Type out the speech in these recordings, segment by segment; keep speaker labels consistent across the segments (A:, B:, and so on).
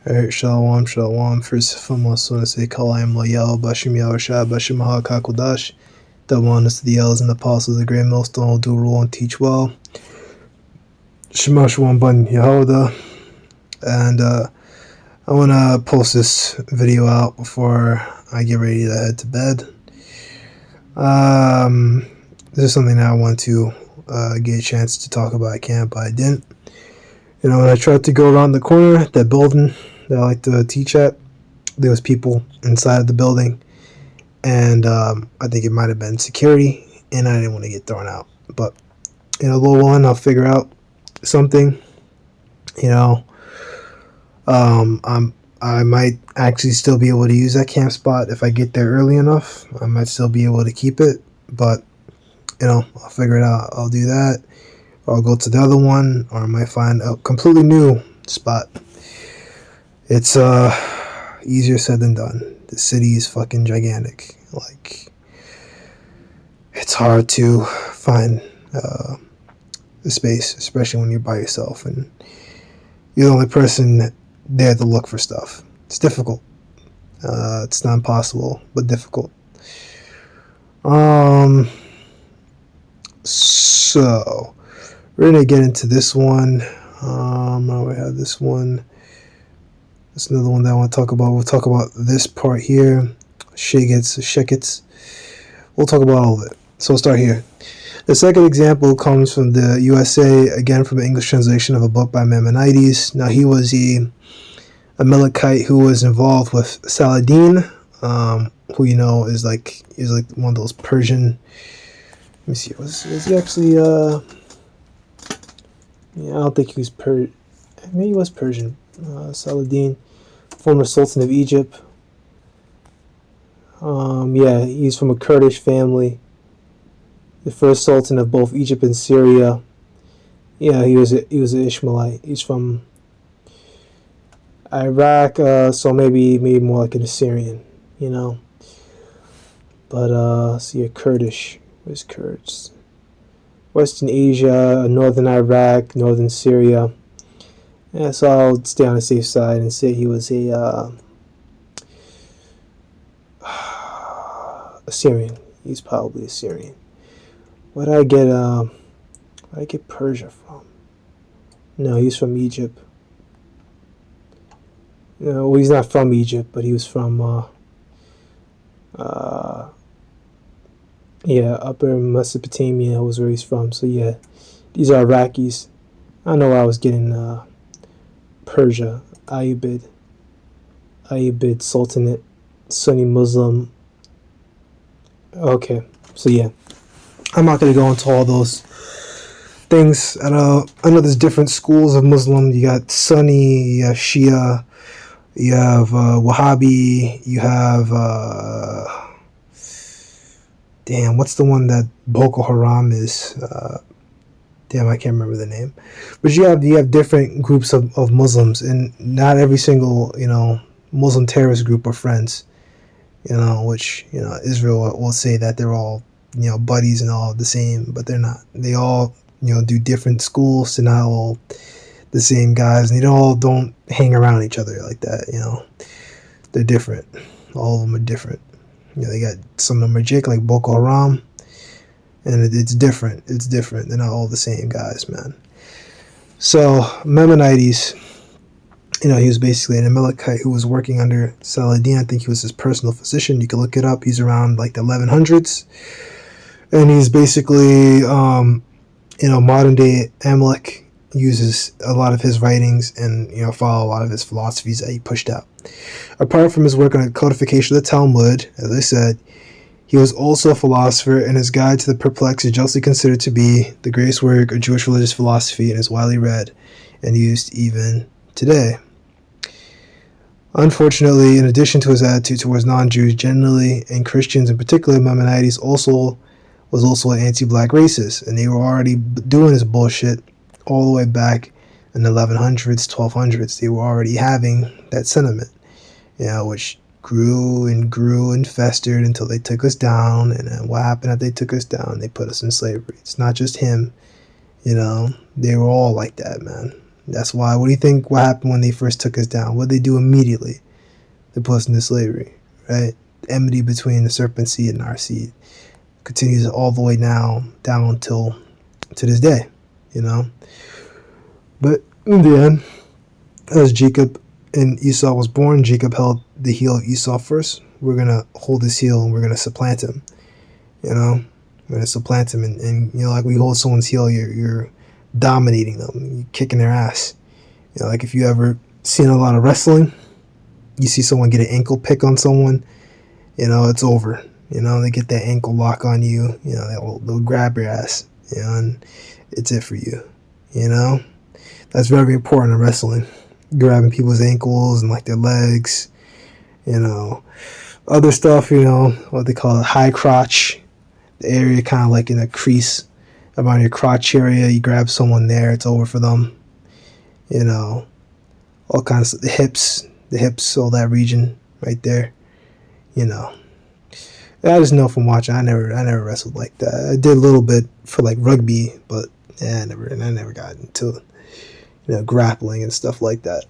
A: Alright, Shalom, Shalom. First and foremost, I want to say Kalayim Loyal, Bashim Yahushua, Bashim Hakakudash. Double honors to the elders and apostles of the great millstone, do rule and teach well. Shema Shalom Ban Yehoda. And I want to post this video out before I get ready to head to bed. This is something that I want to get a chance to talk about at camp, but I didn't. You know, when I tried to go around the corner, that building that I like to teach at, there was people inside of the building, and I think it might have been security, and I didn't want to get thrown out. But, you know, little one, I'll figure out something. You know, I might actually still be able to use that camp spot if I get there early enough. I might still be able to keep it, but, you know, I'll figure it out. I'll do that. Or I'll go to the other one, or I might find a completely new spot. It's easier said than done. The city is fucking gigantic. Like, it's hard to find the space, especially when you're by yourself and you're the only person there to look for stuff. It's difficult. It's not impossible, but difficult. So we're gonna get into this one. Now we have this one. That's another one that I want to talk about. We'll talk about this part here. Shekets. We'll talk about all of it. So we'll start here. The second example comes from the USA, again from an English translation of a book by Maimonides. Now he was a Amalekite who was involved with Saladin, who you know is like one of those Persian. Let me see. Was he actually? Yeah, I don't think he was Maybe he was Persian. Saladin, former Sultan of Egypt. Yeah, he's from a Kurdish family. The first Sultan of both Egypt and Syria. Yeah, he was an Ishmaelite. He's from Iraq, so maybe more like an Assyrian, you know. But see, a Kurdish. Where's Kurds? Western Asia, northern Iraq, northern Syria. Yeah, so I'll stay on the safe side and say he was a Assyrian. He's probably Assyrian. Where did I get Persia from? No, he's from Egypt. No, well, he's not from Egypt, but he was from Upper Mesopotamia was where he's from. So yeah, these are Iraqis. I know where I was getting Persia, Ayyubid Sultanate, Sunni Muslim. Okay, so yeah, I'm not going to go into all those things. I know there's different schools of Muslim. You got Sunni, you have Shia, you have Wahhabi, you have what's the one that Boko Haram is? I can't remember the name. But you have different groups of Muslims, and not every single, you know, Muslim terrorist group are friends. You know, which, you know, Israel will say that they're all, you know, buddies and all the same, but they're not. They all, you know, do different schools. They're not all the same guys, and they all don't hang around each other like that, you know. They're different. All of them are different. You know, they got some of them are jake like Boko Haram. And it's different. It's different. They're not all the same guys, man. So, Maimonides, you know, he was basically an Amalekite who was working under Saladin. I think he was his personal physician. You can look it up. He's around like the 1100s. And he's basically, you know, modern day Amalek uses a lot of his writings and, you know, follow a lot of his philosophies that he pushed out. Apart from his work on the codification of the Talmud, as I said, he was also a philosopher, and his Guide to the Perplexed is justly considered to be the greatest work of Jewish religious philosophy and is widely read and used even today. Unfortunately, in addition to his attitude towards non-Jews generally and Christians in particular, Maimonides was also an anti-black racist, and they were already doing this bullshit all the way back in the 1100s, 1200s. They were already having that sentiment, you know, which grew and festered until they took us down. And then what happened after they took us down? They put us in slavery. It's not just him, you know. They were all like that, man. That's why. What do you think? What happened when they first took us down? What did they do immediately? They put us into slavery, right? The enmity between the serpent seed and our seed continues all the way now down until to this day, you know. But in the end, as Jacob and Esau was born, Jacob held the heel of Esau first. We're gonna hold his heel and we're gonna supplant him. You know, we're gonna supplant him, and you know, like we hold someone's heel, you're dominating them, you're kicking their ass. You know, like if you ever seen a lot of wrestling, you see someone get an ankle pick on someone, you know, it's over. You know, they get that ankle lock on you, you know, they'll grab your ass, you know, and it's it for you. You know, that's very important in wrestling. Grabbing people's ankles and like their legs, you know, other stuff, you know, what they call it, high crotch, the area kind of like in a crease around your crotch area. You grab someone there, it's over for them. You know, all kinds of the hips, all that region right there. You know, I just know from watching. I never wrestled like that. I did a little bit for like rugby, but yeah, I never got into, you know, grappling and stuff like that.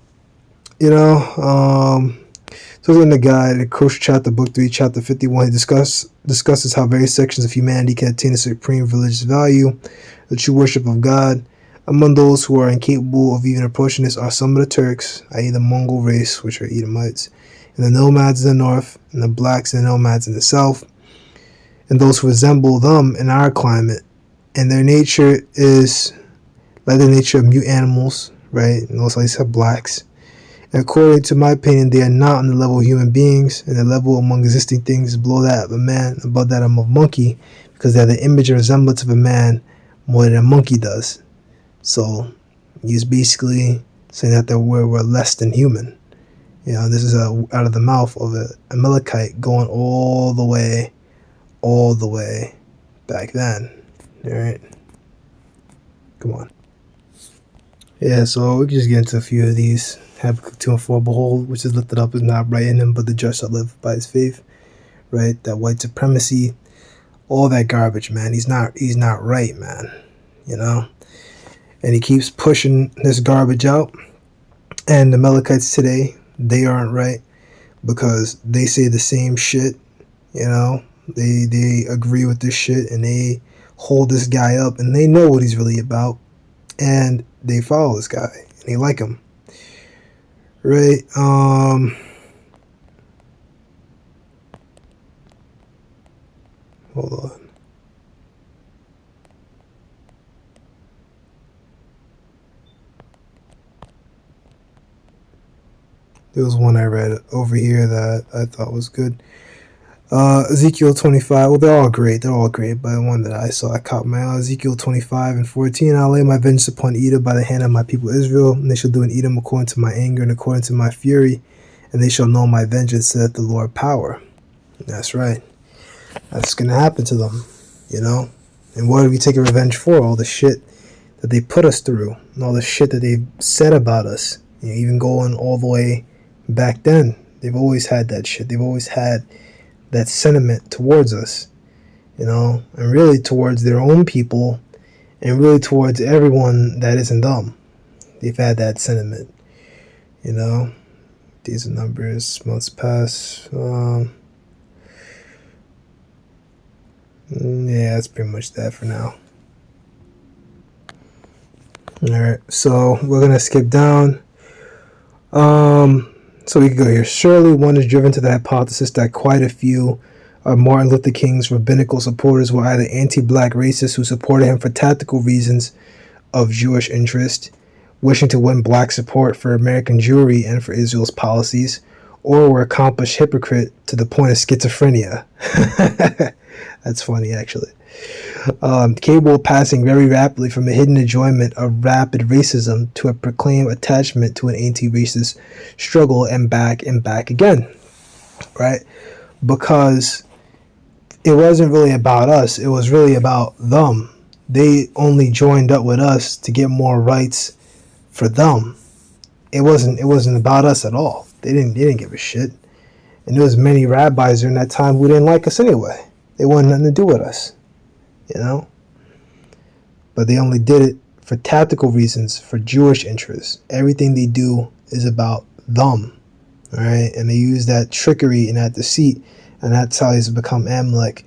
A: You know, so in the guide, in Kosher Chapter, Book 3, Chapter 51, he discusses how various sections of humanity can attain a supreme religious value, the true worship of God. Among those who are incapable of even approaching this are some of the Turks, i.e. the Mongol race, which are Edomites, and the nomads in the north, and the blacks and the nomads in the south, and those who resemble them in our climate. And their nature is like the nature of mute animals, right? And those, like I said, blacks. And according to my opinion, they are not on the level of human beings, and the level among existing things is below that of a man, above that of a monkey, because they have the image and resemblance of a man more than a monkey does. So he's basically saying that we're less than human. You know, this is out of the mouth of an Amalekite going all the way back then. All right, come on. Yeah, so we can just get into a few of these. Habakkuk 2 and 4, behold, which is lifted up is not right in him, but the just shall live by his faith. Right, that white supremacy, all that garbage, man. He's not right, man. You know, and he keeps pushing this garbage out. And the Amalekites today, they aren't right because they say the same shit. You know, they agree with this shit and they hold this guy up and they know what he's really about and they follow this guy and they like him. Right? Hold on. There was one I read over here that I thought was good. Ezekiel 25. Well, they're all great, but one that I saw, I caught my eye. Ezekiel 25 and 14. I'll lay my vengeance upon Edom by the hand of my people Israel, and they shall do in Edom according to my anger and according to my fury, and they shall know my vengeance, saith the Lord power. That's right. That's going to happen to them, you know? And what are we taking revenge for? All the shit that they put us through, and all the shit that they've said about us, you know, even going all the way back then. They've always had that shit. They've always had that sentiment towards us, you know, and really towards their own people, and really towards everyone that isn't them. They've had that sentiment, you know. These are numbers, months pass. Yeah, that's pretty much that for now. Alright, so we're gonna skip down. So we can go here. Surely one is driven to the hypothesis that quite a few of Martin Luther King's rabbinical supporters were either anti-black racists who supported him for tactical reasons of Jewish interest, wishing to win black support for American Jewry and for Israel's policies, or were accomplished hypocrite to the point of schizophrenia. That's funny, actually. Capable of passing very rapidly from a hidden enjoyment of rapid racism to a proclaimed attachment to an anti-racist struggle and back again, right? Because it wasn't really about us. It was really about them. They only joined up with us to get more rights for them. It wasn't about us at all. They didn't give a shit. And there was many rabbis during that time who didn't like us anyway. They wanted nothing to do with us, you know. But they only did it for tactical reasons, for Jewish interests. Everything they do is about them, all right? And they use that trickery and that deceit, and that's how he's become Amalek,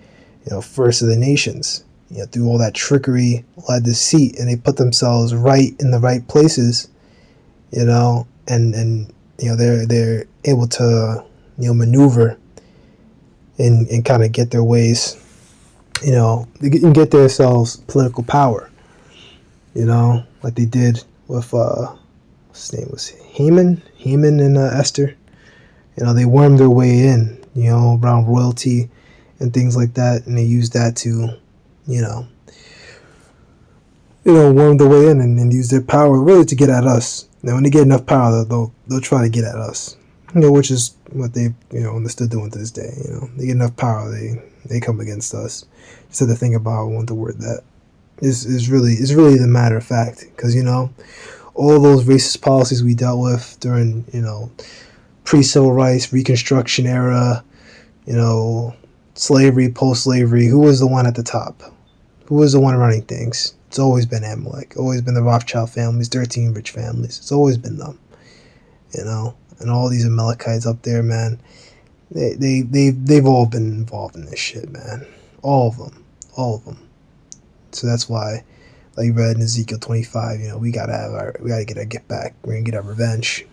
A: first of the nations. Through all that trickery, all that deceit, and they put themselves right in the right places, and they're able to maneuver and kind of get their ways, they can get themselves political power, like they did with what's his name was Haman and Esther. They wormed their way in, around royalty and things like that, and they used that to, worm their way in and use their power really to get at us. Now, when they get enough power, they'll try to get at us, which is what they they're still doing to this day. They get enough power, they come against us. Just have to think about how I want to word that. Is really the matter of fact, because all those racist policies we dealt with during pre-civil rights, Reconstruction era, slavery, post-slavery. Who was the one at the top? Who was the one running things? It's always been Amalek. Always been the Rothschild families, 13 rich families. It's always been them. And all these Amalekites up there, man. They've all been involved in this shit, man. All of them. So that's why, like you read in Ezekiel 25, we gotta get back. We're gonna get our revenge.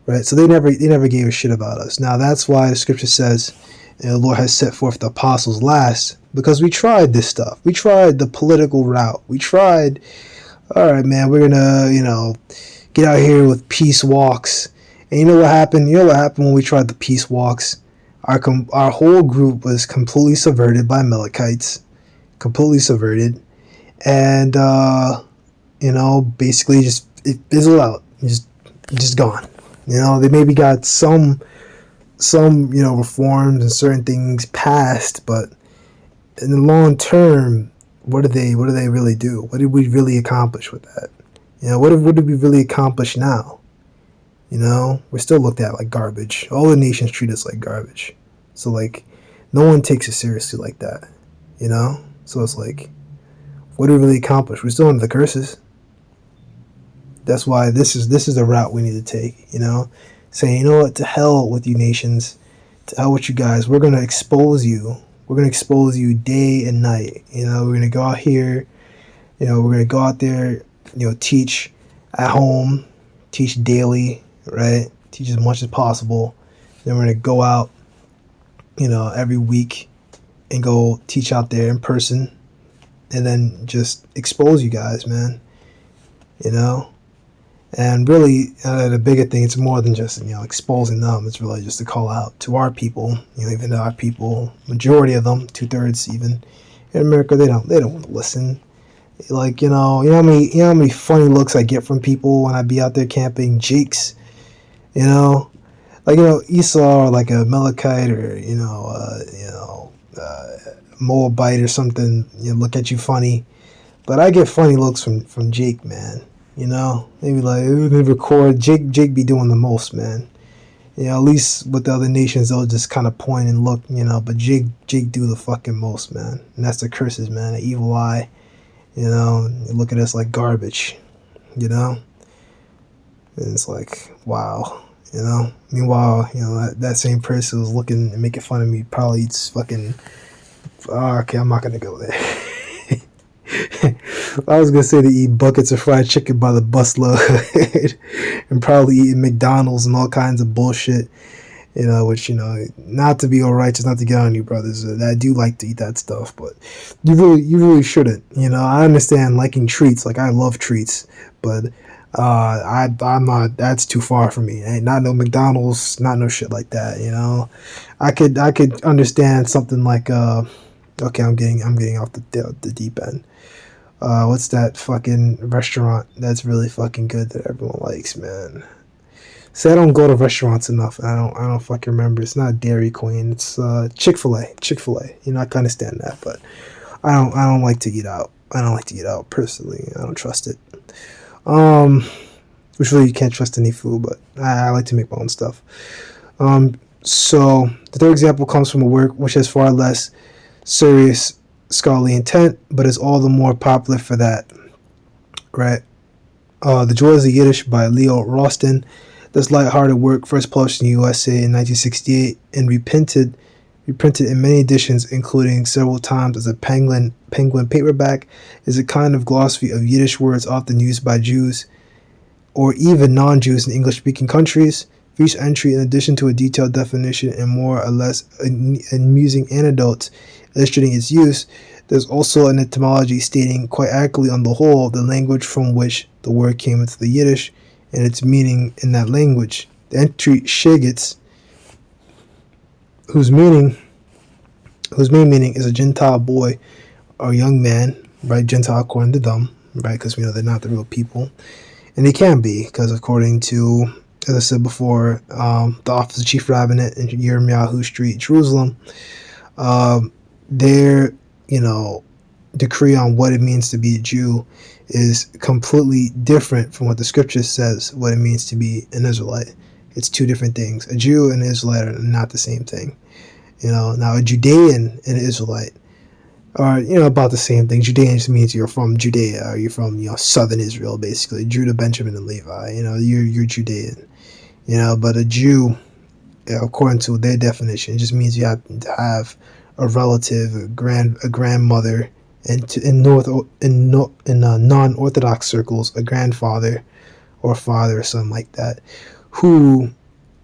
A: Right? So they never gave a shit about us. Now that's why the scripture says, the Lord has set forth the apostles last, because we tried this stuff. We tried the political route. We tried, all right, man, we're gonna, get out here with peace walks. And you know what happened? You know what happened when we tried the peace walks? Our whole group was completely subverted by Amalekites. Completely subverted. And, basically just it fizzled out. Just gone. They maybe got some reforms and certain things passed, but in the long term, what did they really do? What did we really accomplish with that? What did we really accomplish now? We're still looked at like garbage. All the nations treat us like garbage. So like, no one takes us seriously like that. So it's like, what did we really accomplish? We're still under the curses. That's why this is the route we need to take. Saying, what, to hell with you nations, to hell with you guys. We're gonna expose you. We're gonna expose you day and night. We're gonna go out here. We're gonna go out there. Teach at home, teach daily, right? Teach as much as possible. Then we're gonna go out, every week, and go teach out there in person, and then just expose you guys, man. And really, the bigger thing, it's more than just exposing them. It's really just to call out to our people. Even though our people, majority of them, 2/3 even in America, they don't want to listen. Like how many funny looks I get from people when I be out there camping, Jakes. Esau or like a Amalekite or Moabite or something, look at you funny. But I get funny looks from Jake, man. Maybe like they record. Jake be doing the most, man. At least with the other nations, they'll just kind of point and look, But Jake do the fucking most, man. And that's the curses, man. The evil eye. You look at us like garbage. And it's like, wow. Meanwhile, that same person was looking and making fun of me. Probably eats fucking. Okay, I'm not gonna go there. I was gonna say they eat buckets of fried chicken by the busload, and probably eating McDonald's and all kinds of bullshit. Which not to be all righteous, not to get on you, brothers. I do like to eat that stuff, but you really shouldn't. I understand liking treats, like I love treats, but I'm not. That's too far for me. Ain't not no McDonald's, not no shit like that. I could understand something like okay, I'm getting off the deep end. What's that fucking restaurant that's really fucking good that everyone likes, man? See, I don't go to restaurants enough. I don't fucking remember. It's not Dairy Queen. It's Chick-fil-A. I can understand that, but I don't like to eat out. I don't like to eat out personally. I don't trust it. Which really you can't trust any food, but I like to make my own stuff. So the third example comes from a work which has far less serious scholarly intent, but is all the more popular for that, right? The Joys of Yiddish by Leo Roston. This lighthearted work first published in the USA in 1968 and reprinted in many editions, including several times as a penguin paperback, is a kind of glossary of Yiddish words often used by Jews or even non-Jews in English-speaking countries. For each entry, in addition to a detailed definition and more or less amusing anecdotes illustrating its use, there's also an etymology stating quite accurately on the whole the language from which the word came into the Yiddish and its meaning in that language. The entry Shegitz, whose main meaning is a Gentile boy or young man, right? Gentile according to them, right? Because we know they're not the real people. And they can be, because according to, as I said before, the Office of Chief Rabbinate in Yirmiyahu Street, Jerusalem, their, decree on what it means to be a Jew is completely different from what the scripture says what it means to be an Israelite. It's two different things. A Jew and an Israelite are not the same thing. Now a Judean and an Israelite are, about the same thing. Judean just means you're from Judea, or you're from, southern Israel, basically. Judah, Benjamin, and Levi. You're Judean. But a Jew, according to their definition, it just means you have to have a relative, a grandmother, and in non-Orthodox circles, a grandfather or father or something like that, who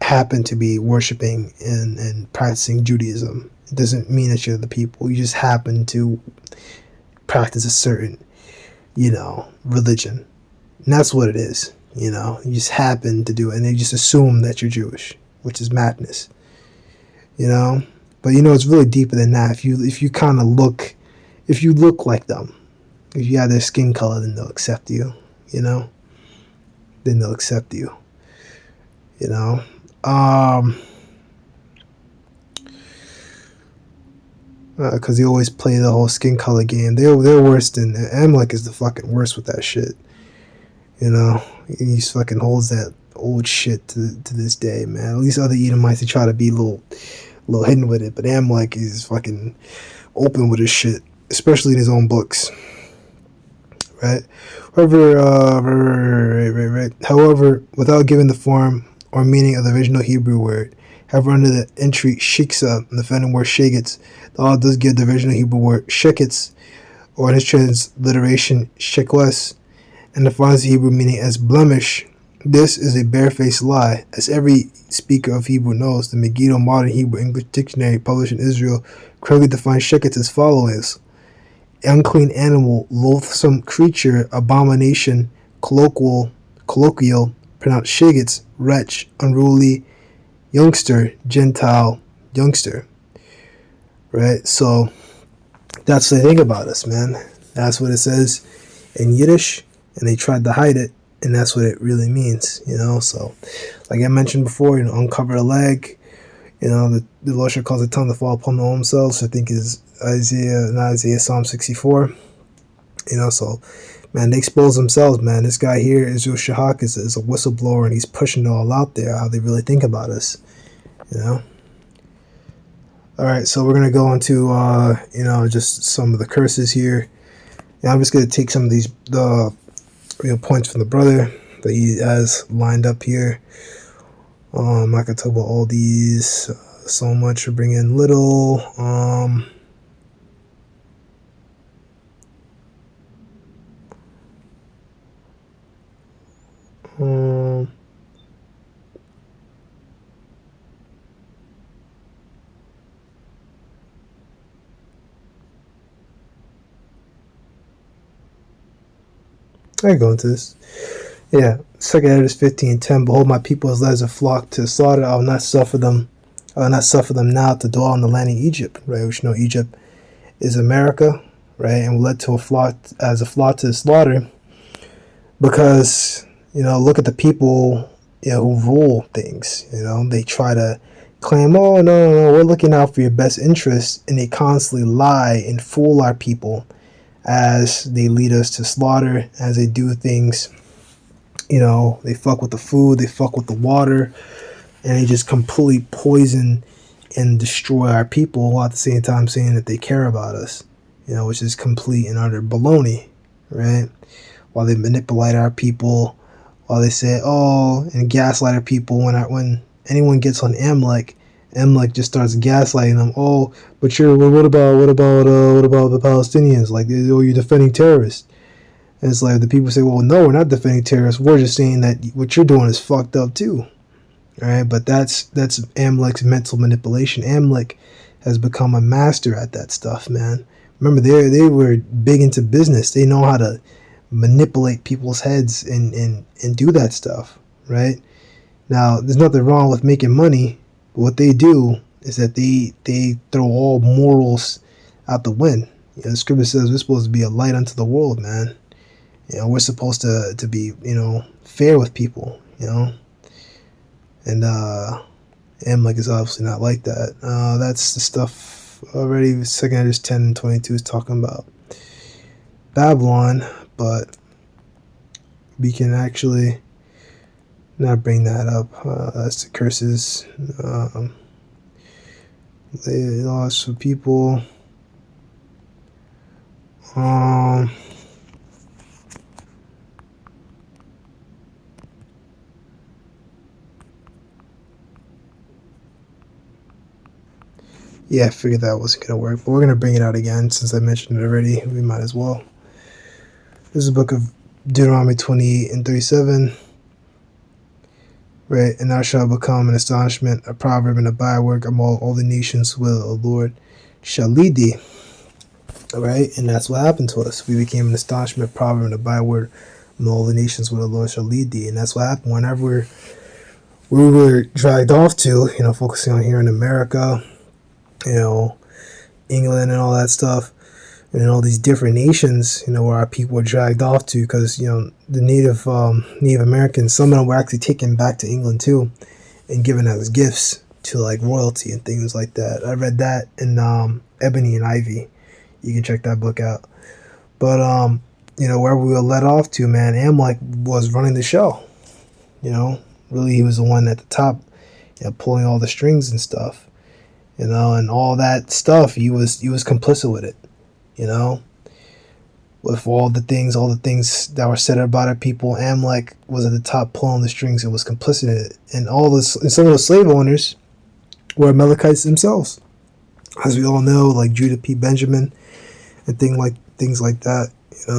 A: happen to be worshiping and practicing Judaism. It doesn't mean that you're the people. You just happen to practice a certain, religion. And that's what it is. You just happen to do it, and they just assume that you're Jewish, which is madness. But it's really deeper than that. If you kind of look, if you look like them, if you have their skin color, then they'll accept you. Then they'll accept you. Because they always play the whole skin color game. They're worse than Amalek is the fucking worst with that shit. He fucking holds that old shit to this day, man. At least other Edomites, they try to be a little hidden with it, but Amalek is fucking open with his shit, especially in his own books. Right? However, without giving the form or meaning of the original Hebrew word, however, under the entry shiksa and the feminine word shegitz, the author does give the original Hebrew word sheketz, or in his transliteration shekwes, and defines the Hebrew meaning as blemish. This is a barefaced lie, as every speaker of Hebrew knows. The Megiddo Modern Hebrew English Dictionary, published in Israel, correctly defines sheketz as follows: unclean animal, loathsome creature, abomination, colloquial, pronounced shegitz, wretch, unruly, youngster, Gentile, youngster. Right? So that's the thing about us, man. That's what it says in Yiddish, and they tried to hide it, and that's what it really means, So, like I mentioned before, uncover a leg. The Lord shall cause the tongue to fall upon their own themselves. I think is Psalm 64. So, man, they expose themselves, man. This guy here, Israel Shahak, is a whistleblower, and he's pushing it all out there, how they really think about us, All right, so we're going to go into, just some of the curses here. I'm just going to take some of these points from the brother that he has lined up here. I could talk about all these so much or bring in little. I go into this. Yeah, 2 Editors 15:10. Behold, my people as led as a flock to slaughter. I will not suffer them. I will not suffer them now to dwell in the land of Egypt. Right, which Egypt is America, right, and led to a flock to the slaughter. Because look at the people who rule things. They try to claim, oh no, we're looking out for your best interests, and they constantly lie and fool our people as they lead us to slaughter, as they do things. They fuck with the food, they fuck with the water, and they just completely poison and destroy our people, while at the same time saying that they care about us. which is complete and utter baloney, right? While they manipulate our people, while they say, oh, and gaslight our people. When anyone gets on Amalek, Amalek just starts gaslighting them. Oh, but what about the Palestinians? Like, oh, you're defending terrorists. And it's like the people say, well, no, we're not defending terrorists. We're just saying that what you're doing is fucked up too. All right, but that's Amalek's mental manipulation. Amalek has become a master at that stuff, man. Remember, they were big into business. They know how to manipulate people's heads and do that stuff, right? Now, there's nothing wrong with making money, but what they do is that they throw all morals out the wind. The scripture says we're supposed to be a light unto the world, man. We're supposed to be, fair with people, and Amalek is obviously not like that. That's the stuff already. 2nd Edges 10 and 22 is talking about Babylon, but we can actually not bring that up. That's the curses. They lost for people. Yeah, I figured that wasn't going to work, but we're going to bring it out again since I mentioned it already. We might as well. This is the book of Deuteronomy 28 and 37. Right, and thou shalt become an astonishment, a proverb, and a byword among all the nations where the Lord shall lead thee. All right, and that's what happened to us. We became an astonishment, proverb, and a byword among all the nations where the Lord shall lead thee. And that's what happened whenever we were dragged off to, focusing on here in America, England and all that stuff, and all these different nations, where our people were dragged off to, because, the Native Americans, some of them were actually taken back to England too, and given as gifts to like royalty and things like that. I read that in Ebony and Ivy. You can check that book out. But wherever we were led off to, man, Amalek was running the show. Really, he was the one at the top, pulling all the strings and stuff. And all that stuff, he was complicit with it. With all the things that were said about our people, Amalek was at the top pulling the strings and was complicit in it. And some of the slave owners were Amalekites themselves, as we all know, like Judah P. Benjamin and things like that.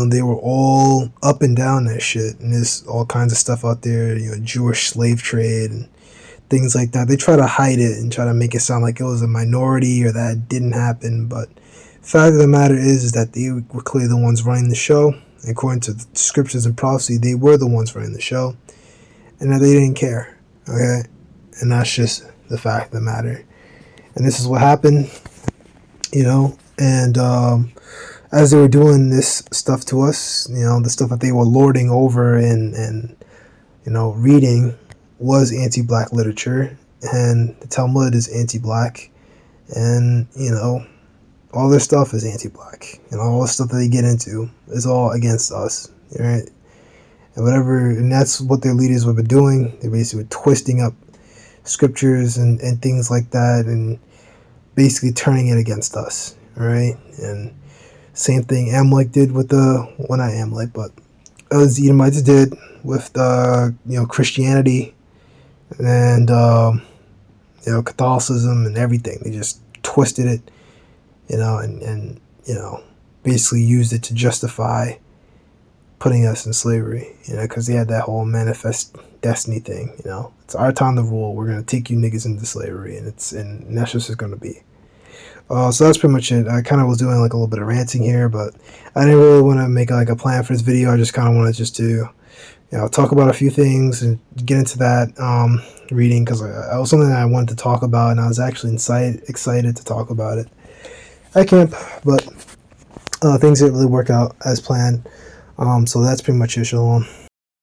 A: They were all up and down that shit, and there's all kinds of stuff out there. Jewish slave trade and things like that. They try to hide it and try to make it sound like it was a minority or that it didn't happen, but fact of the matter is that they were clearly the ones running the show. According to the scriptures and prophecy, they were the ones running the show, and that they didn't care. Okay, and that's just the fact of the matter. And this is what happened, And as they were doing this stuff to us, the stuff that they were lording over and reading was anti-black literature, and the Talmud is anti-black, and all their stuff is anti-black, and all the stuff that they get into is all against us, right? And that's what their leaders were doing. They basically were twisting up scriptures and things like that, and basically turning it against us, right? And same thing Amalek did with not Amalek, but as the Edomites did with Christianity and Catholicism and everything. They just twisted it, and basically used it to justify putting us in slavery, because they had that whole manifest destiny thing. It's our time to rule. We're gonna take you niggas into slavery, and that's just it's gonna be. So that's pretty much it. I kind of was doing like a little bit of ranting here, but I didn't really want to make like a plan for this video. I just kind of wanted just to talk about a few things and get into that reading, because it was something that I wanted to talk about, and I was actually excited to talk about it at camp, but things didn't really work out as planned. So that's pretty much it. Shalom.